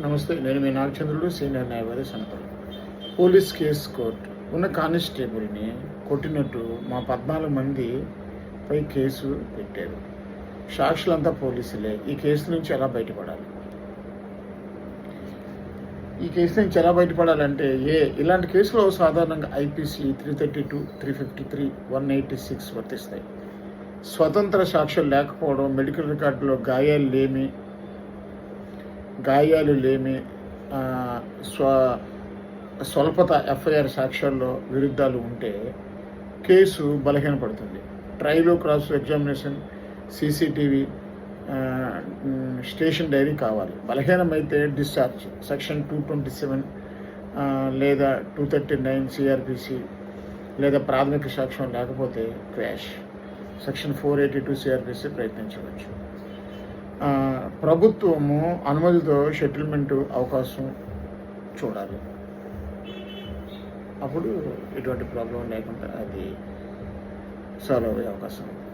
నమస్తే, నేను మీ నాగచంద్రుడు, సీనియర్ న్యాయవాది సనపల్లి. పోలీస్ కేసు కోర్టు ఉన్న కానిస్టేబుల్ని కొట్టినట్టు మా 14 మందిపై కేసు పెట్టారు. సాక్షులంతా పోలీసులే. ఈ కేసు నుంచి ఎలా బయటపడాలి? ఇలాంటి కేసులో సాధారణంగా ఐపీసీ 332, 353, 186 వర్తిస్తాయి. స్వతంత్ర సాక్ష్యాలు లేకపోవడం, మెడికల్ రికార్డులో గాయాలు లేమి, స్వల్పత ఎఫ్ఐఆర్ సాక్ష్యాల్లో విరుద్ధాలు ఉంటే కేసు బలహీనపడుతుంది. Trial, cross examination, CCTV, station diary కావాలి. బలహీనమైతే డిశ్చార్జ్, సెక్షన్ 227 లేదా 239 సిఆర్పిసి, లేదా ప్రాథమిక సాక్ష్యం లేకపోతే క్వాష్, సెక్షన్ 482 సిఆర్పిసి ప్రయత్నించవచ్చు. ప్రభుత్వము అనుమతితో సెటిల్మెంట్ అవకాశం చూడాలి. అప్పుడు ఎటువంటి ప్రాబ్లం లేకుండా అది సాల్వ్ అయ్యే అవకాశం ఉంది.